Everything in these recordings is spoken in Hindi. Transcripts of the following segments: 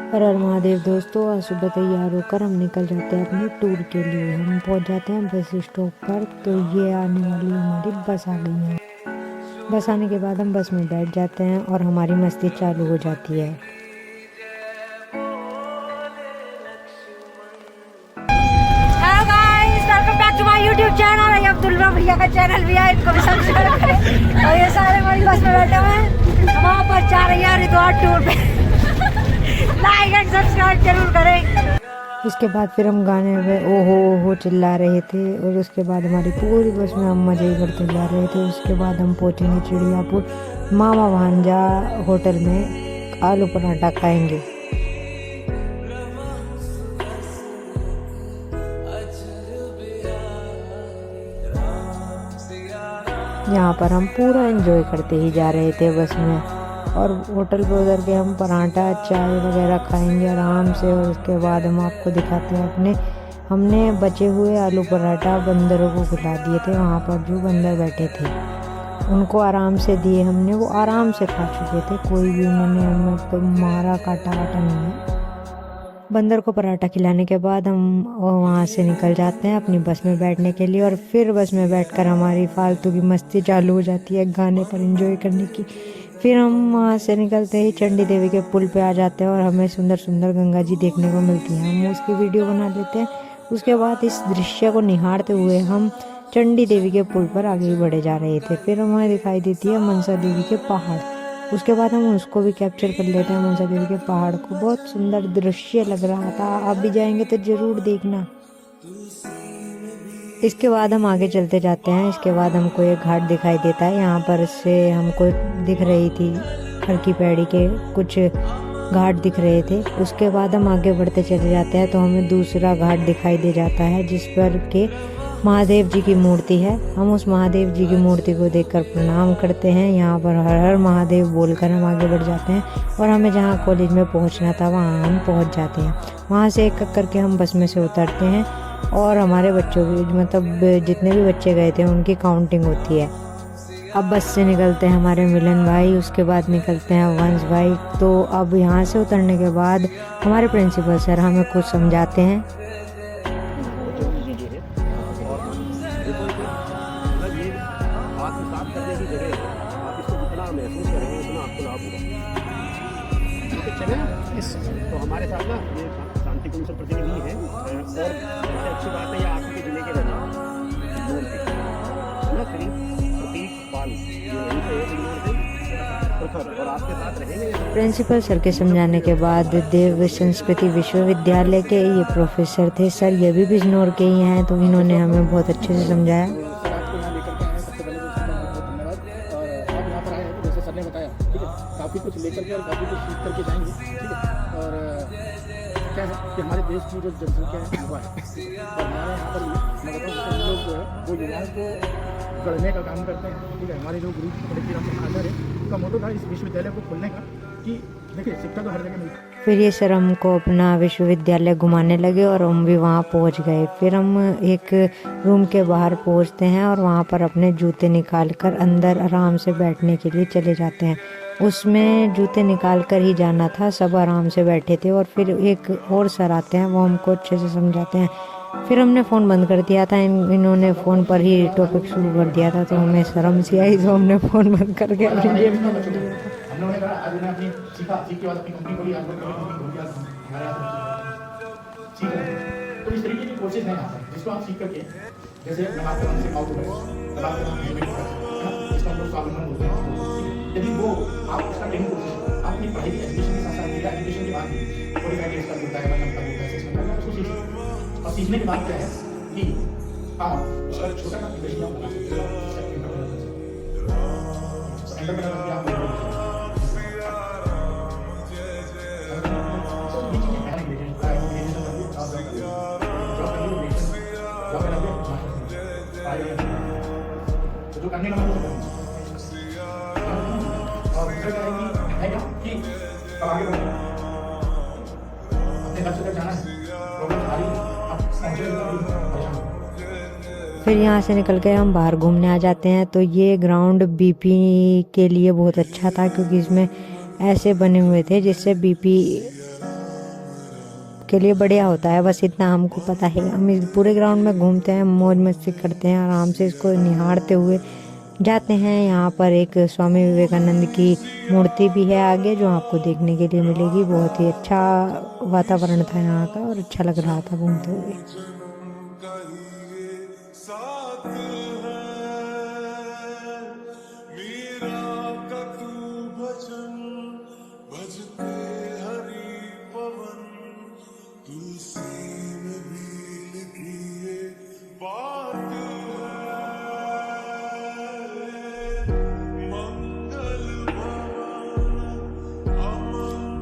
हर हर महादेव दोस्तों, आज सुबह तैयार होकर हम निकल जाते हैं अपने टूर के लिए। हम पहुंच जाते हैं बस स्टॉप पर। तो ये आने वाली हमारी बस आ गई है। बस आने के बाद हम बस में बैठ जाते हैं और हमारी मस्ती चालू हो जाती है। Hello guys, welcome back to my YouTube channel. ये अब्दुल्ला भैया का चैनल भी है, इनको भी सब्सक्राइब करें। और ये सारे हमारी बस में बैठे हुए हैं। हम वहाँ पर जा रहे हैं हरिद्वार टूर पे। लाइक एंड सब्सक्राइब जरूर करें। इसके बाद फिर हम गाने में ओहो ओहो चिल्ला रहे थे और उसके बाद हमारी पूरी बस में हम मज़े करते जा रहे थे। उसके बाद हम पहुँचेंगे चिड़ियापुर, मामा भांजा होटल में आलू पराठा खाएंगे। यहाँ पर हम पूरा एंजॉय करते ही जा रहे थे बस में। और होटल पे उतर के हम पराठा चाय वगैरह खाएंगे आराम से। और उसके बाद हम आपको दिखाते हैं हमने बचे हुए आलू पराठा बंदरों को खिला दिए थे। वहाँ पर जो बंदर बैठे थे उनको आराम से दिए हमने, वो आराम से खा चुके थे। कोई भी उन्होंने हमें तो मारा काटा वाटा नहीं है। बंदर को पराठा खिलाने के बाद हम वहाँ से निकल जाते हैं अपनी बस में बैठने के लिए। और फिर बस में बैठकर हमारी फालतू की मस्ती चालू हो जाती है गाने पर एंजॉय करने की। फिर हम वहाँ से निकलते ही चंडी देवी के पुल पे आ जाते हैं और हमें सुंदर सुंदर गंगा जी देखने को मिलती हैं। हम उसकी वीडियो बना लेते हैं। उसके बाद इस दृश्य को निहारते हुए हम चंडी देवी के पुल पर आगे बढ़े जा रहे थे। फिर हमें दिखाई देती है मनसा देवी के पहाड़। उसके बाद हम उसको भी कैप्चर कर लेते हैं, मनसा देवी के पहाड़ को। बहुत सुंदर दृश्य लग रहा था। आप भी जाएंगे तो ज़रूर देखना। इसके बाद हम आगे चलते जाते हैं। इसके बाद हमको एक घाट दिखाई देता है। यहाँ पर से हमको दिख रही थी हरकी पैड़ी के कुछ घाट दिख रहे थे। उसके बाद हम आगे बढ़ते चले जाते हैं तो हमें दूसरा घाट दिखाई दे जाता है जिस पर के महादेव जी की मूर्ति है। हम उस महादेव जी की मूर्ति को देखकर प्रणाम करते हैं। यहाँ पर हर हर महादेव बोलकर हम आगे बढ़ जाते हैं और हमें जहाँ कॉलेज में पहुँचना था वहाँ हम पहुँच जाते हैं। वहाँ से एक एक करके हम बस में से उतरते हैं और हमारे बच्चों की मतलब जितने भी बच्चे गए थे उनकी काउंटिंग होती है। अब बस से निकलते हैं हमारे मिलन भाई, उसके बाद निकलते हैं वंश भाई। तो अब यहाँ से उतरने के बाद हमारे प्रिंसिपल सर हमें कुछ समझाते हैं। तो हमारे साथ ना ये शांति कुंज प्रतिनिधि है और सबसे अच्छी बात है ये आपके जिले के रहने है ना श्री प्रतीक पाल और आपके साथ रहेंगे। प्रिंसिपल सर के समझाने के बाद देव संस्कृति विश्वविद्यालय के ये प्रोफेसर थे सर, ये भी बिजनौर के ही हैं, तो इन्होंने हमें बहुत अच्छे से समझाया। काफ़ी कुछ लेकर के और काफ़ी कुछ सीख करके जाएंगे, ठीक है। और क्या है कि हमारे देश की जो जनसंख्या है युवा है और हमारे यहाँ पर मैं बताऊँ हम लोग जो है वो युवाओं को गढ़ने का काम करते हैं, ठीक है। हमारे जो गुरु आचार्य है उनका मोटो था इस विश्वविद्यालय को खोलने का कि देखिए शिक्षा तो हर जगह मिलती है। फिर ये सर हमको अपना विश्वविद्यालय घुमाने लगे और हम भी वहाँ पहुँच गए। फिर हम एक रूम के बाहर पहुँचते हैं और वहाँ पर अपने जूते निकाल कर अंदर आराम से बैठने के लिए चले जाते हैं। उसमें जूते निकाल कर ही जाना था, सब आराम से बैठे थे। और फिर एक और सर आते हैं, वो हमको अच्छे से समझाते हैं। फिर हमने फ़ोन बंद कर दिया था, इन्होंने फ़ोन पर ही टॉपिक शुरू कर दिया था, तो हमें शर्म सी आई तो हमने फ़ोन बंद करके अपनी जेब में रख लिया था। हम लोगों ने कहा आज मैंने अपनी सीख के बाद अपनी कंपनी खोली, आज ठीक है। तो इस तरीके की कोर्सेज हैं यहाँ पर जिसको आप सीख करके जैसे नमाज करने से आउट हो गए, जिसको हम लोग स्वावलंबन बोलते हैं। यदि वो आप उसका ट्रेनिंग कोर्सेज अपनी पढ़ाई की एजुकेशन के साथ साथ मेरा एजुकेशन के बाद भी 45 डेज का होता है, 1 मंथ का होता है, 6 मंथ का, उसको सीख। और सीखने के बाद क्या है कि आप उसका छोटा सा प्रिपरेशन आप बना सकते हो। जो करने का मतलब और दूसरा क्या है कि अब आगे बढ़ो, अपने घर से जाना है, प्रॉब्लम आ रही है, अब परेशान। फिर यहाँ से निकल कर हम बाहर घूमने आ जाते हैं। तो ये ग्राउंड बीपी के लिए बहुत अच्छा था क्योंकि इसमें ऐसे बने हुए थे जिससे बीपी के लिए बढ़िया होता है। बस इतना हमको पता है। हम इस पूरे ग्राउंड में घूमते हैं, मौज मस्ती करते हैं, आराम से इसको निहारते हुए जाते हैं। यहाँ पर एक स्वामी विवेकानंद की मूर्ति भी है आगे, जो आपको देखने के लिए मिलेगी। बहुत ही अच्छा वातावरण था यहाँ का और अच्छा लग रहा था घूमते हुए।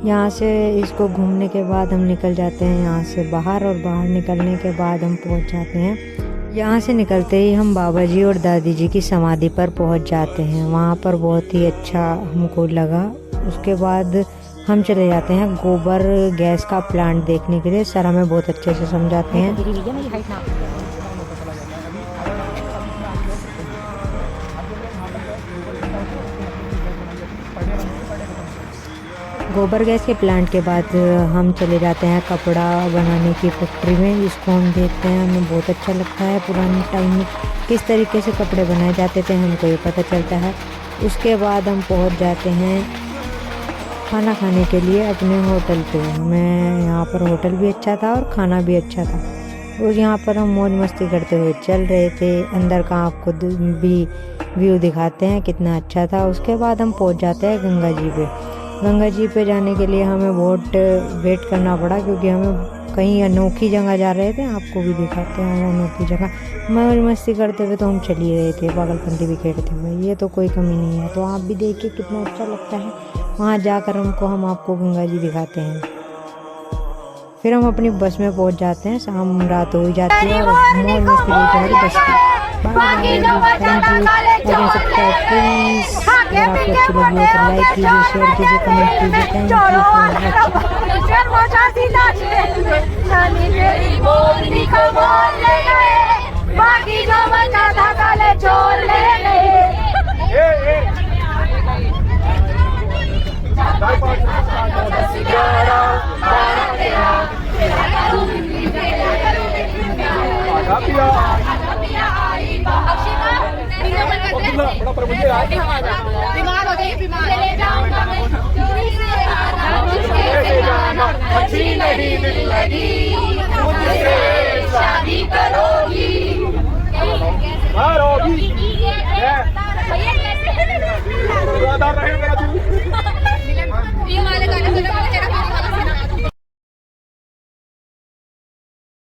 यहाँ से इसको घूमने के बाद हम निकल जाते हैं यहाँ से बाहर, और बाहर निकलने के बाद हम पहुँच जाते हैं। यहाँ से निकलते ही हम बाबा जी और दादी जी की समाधि पर पहुँच जाते हैं। वहाँ पर बहुत ही अच्छा हमको लगा। उसके बाद हम चले जाते हैं गोबर गैस का प्लांट देखने के लिए। सर हमें बहुत अच्छे से समझाते हैं। गोबर गैस के प्लांट के बाद हम चले जाते हैं कपड़ा बनाने की फैक्ट्री में। इसको हम देखते हैं, हमें बहुत अच्छा लगता है। पुराने टाइम में किस तरीके से कपड़े बनाए जाते थे हमको ये पता चलता है। उसके बाद हम पहुंच जाते हैं खाना खाने के लिए अपने होटल पे। हमें यहाँ पर होटल भी अच्छा था और खाना भी अच्छा था। और यहाँ पर हम मौज मस्ती करते हुए चल रहे थे। अंदर का आपको भी व्यू दिखाते हैं कितना अच्छा था। उसके बाद हम पहुँच जाते हैं गंगा जी पे। गंगा जी पे जाने के लिए हमें बहुत वेट करना पड़ा, क्योंकि हमें कहीं अनोखी जगह जा रहे थे। आपको भी दिखाते हैं वो अनोखी जगह। मौज मस्ती करते हुए तो हम चल ही रहे थे, पागलपंती भी खेलते हुए। ये तो कोई कमी नहीं है। तो आप भी देखिए कितना अच्छा लगता है। वहाँ जाकर हम आपको गंगा जी दिखाते हैं। फिर हम अपनी बस में पहुँच जाते हैं। शाम रात हो जाती है और मौज मस्ती होती है बस की। Thank you. अगर सब्सक्राइब प्लीज। अगर आपको अच्छी लगी हो तो लाइक कीजिए, शेयर कीजिए, कमेंट कीजिए। थैंक बीमार हो जाइए, बीमार ले जाऊंगा मैं अच्छी नहीं दिल लगी, मुझसे शादी करोगी। भैया कैसे